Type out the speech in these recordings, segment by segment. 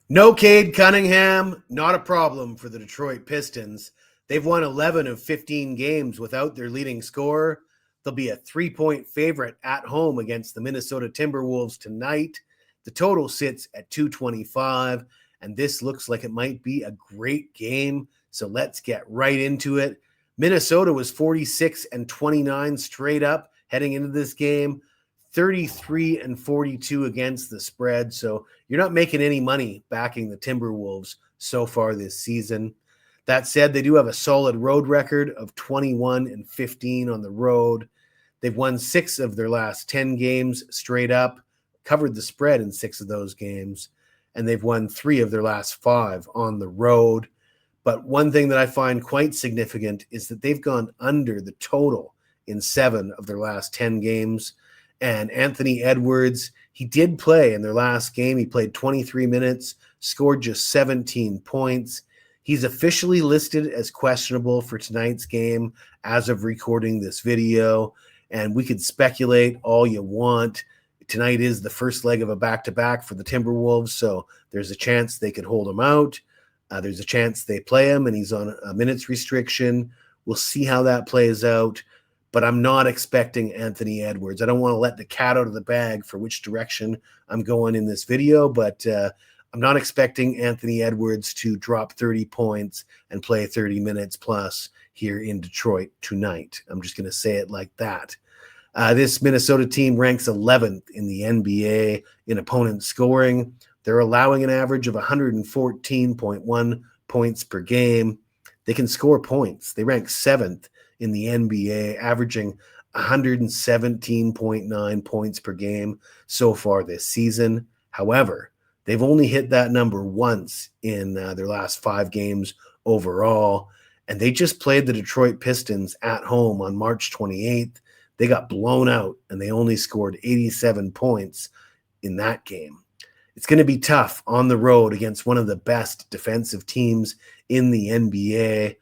No Cade Cunningham, not a problem for the Detroit Pistons. They've won 11 of 15 games without their leading scorer. They'll be a 3-point favorite at home against the Minnesota Timberwolves tonight. The total sits at 225, and this looks like it might be a great game. So let's get right into it. Minnesota was 46-29 straight up heading into this game. 33-42 against the spread. So you're not making any money backing the Timberwolves so far this season. That said, they do have a solid road record of 21-15 on the road. They've won 6 of their last 10 games straight up, covered the spread in 6 of those games, and they've won 3 of their last 5 on the road. But one thing that I find quite significant is that they've gone under the total in 7 of their last 10 games. And Anthony Edwards, he did play in their last game. He played 23 minutes, scored just 17 points. He's officially listed as questionable for tonight's game as of recording this video. And we could speculate all you want. Tonight is the first leg of a back-to-back for the Timberwolves, so there's a chance they could hold him out. There's a chance they play him, and he's on a minutes restriction. We'll see how that plays out. But I'm not expecting Anthony Edwards. I don't want to let the cat out of the bag for which direction I'm going in this video, but I'm not expecting Anthony Edwards to drop 30 points and play 30 minutes plus here in Detroit tonight. I'm just going to say it like that. This Minnesota team ranks 11th in the NBA in opponent scoring. They're allowing an average of 114.1 points per game. They can score points. They rank 7th in the NBA, averaging 117.9 points per game so far this season. However, they've only hit that number once in their last 5 games overall, and they just played the Detroit Pistons at home on March 28th. They got blown out, and they only scored 87 points in that game. It's going to be tough on the road against one of the best defensive teams in the NBA.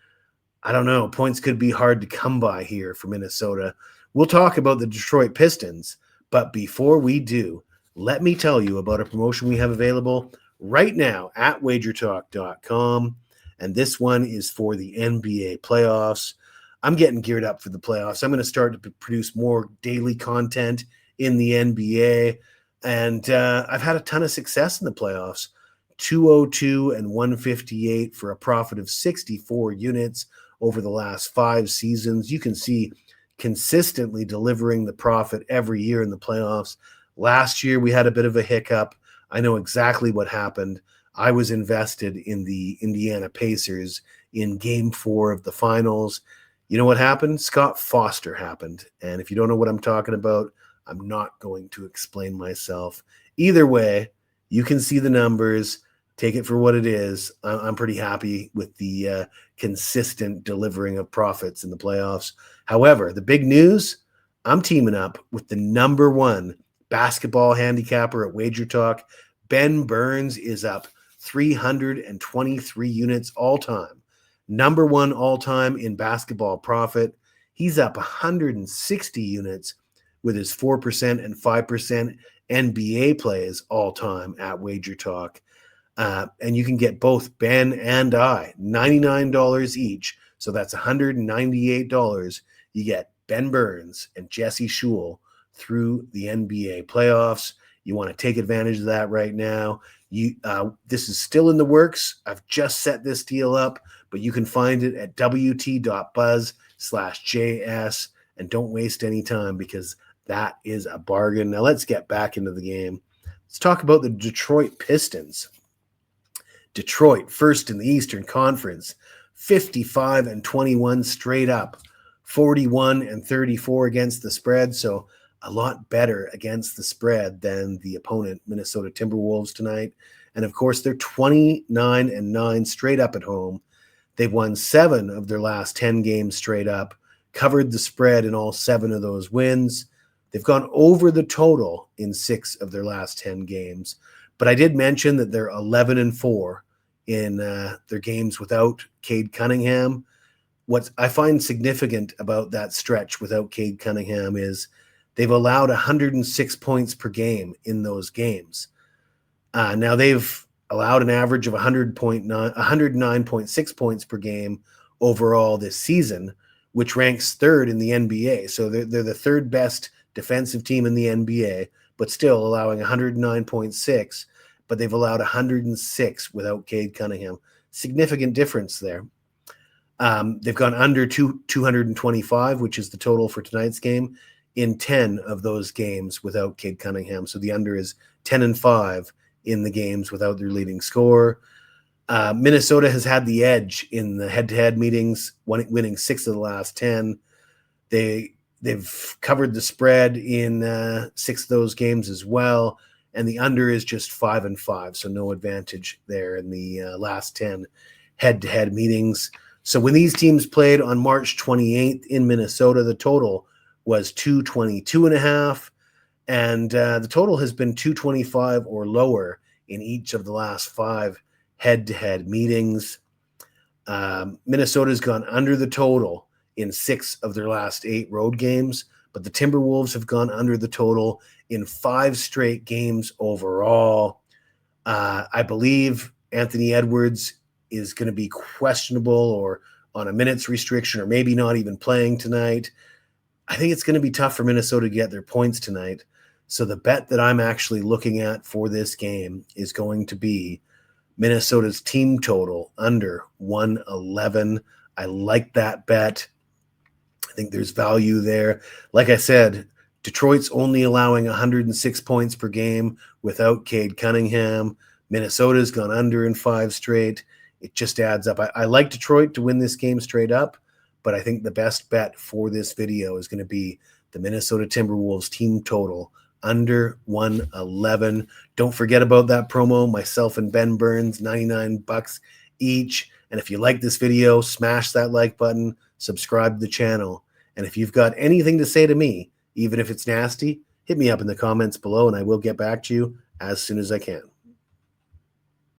I don't know. Points could be hard to come by here for Minnesota. We'll talk about the Detroit Pistons, but before we do, let me tell you about a promotion we have available right now at wagertalk.com, and this one is for the NBA playoffs. I'm getting geared up for the playoffs. I'm going to start to produce more daily content in the NBA, and I've had a ton of success in the playoffs. 202 and 158 for a profit of 64 units over the last 5 seasons. You can see consistently delivering the profit every year in the playoffs. Last year, we had a bit of a hiccup. I know exactly what happened. I was invested in the Indiana Pacers in Game 4 of the finals. You know what happened? Scott Foster happened. And if you don't know what I'm talking about, I'm not going to explain myself. Either way, you can see the numbers. Take it for what it is. I'm pretty happy with the consistent delivering of profits in the playoffs. However, the big news, I'm teaming up with the number 1 basketball handicapper at Wager Talk. Ben Burns is up 323 units all time. Number 1 all time in basketball profit. He's up 160 units with his 4% and 5% NBA plays all time at Wager Talk. And you can get both Ben and I, $99 each. So that's $198. You get Ben Burns and Jesse Shule through the NBA playoffs. You want to take advantage of that right now. This is still in the works. I've just set this deal up, but you can find it at wt.buzz/JS. And don't waste any time because that is a bargain. Now let's get back into the game. Let's talk about the Detroit Pistons. Detroit, first in the Eastern Conference, 55-21 straight up, 41-34 against the spread. So a lot better against the spread than the opponent, Minnesota Timberwolves, tonight. And of course, they're 29-9 straight up at home. They've won 7 of their last 10 games straight up, covered the spread in all 7 of those wins. They've gone over the total in 6 of their last 10 games. But I did mention that they're 11-4 in their games without Cade Cunningham. What I find significant about that stretch without Cade Cunningham is they've allowed 106 points per game in those games. Now they've allowed an average of 109.6 points per game overall this season, which ranks third in the NBA. So they're the third best defensive team in the NBA, but still allowing 109.6, but they've allowed 106 without Cade Cunningham. Significant difference there. They've gone under 225, which is the total for tonight's game, in 10 of those games without Cade Cunningham. So the under is 10-5 in the games without their leading scorer. Minnesota has had the edge in the head-to-head meetings, winning 6 of the last 10. They've covered the spread in 6 of those games as well, and the under is just 5-5, so no advantage there in the last 10 head-to-head meetings. So when these teams played on March 28th in Minnesota, the total was 222.5, and the total has been 225 or lower in each of the last 5 head-to-head meetings. Minnesota's gone under the total in 6 of their last 8 road games, but the Timberwolves have gone under the total in 5 straight games overall. I believe Anthony Edwards is going to be questionable or on a minutes restriction or maybe not even playing tonight. I think it's going to be tough for Minnesota to get their points tonight. So the bet that I'm actually looking at for this game is going to be Minnesota's team total under 111. I like that bet. I think there's value there. Like I said, Detroit's only allowing 106 points per game without Cade Cunningham. Minnesota's gone under in 5 straight. It just adds up. I like Detroit to win this game straight up, but I think the best bet for this video is going to be the Minnesota Timberwolves team total under 111. Don't forget about that promo, myself and Ben Burns, $99 each. And if you like this video, smash that like button, subscribe to the channel. And if you've got anything to say to me, even if it's nasty, hit me up in the comments below and I will get back to you as soon as I can.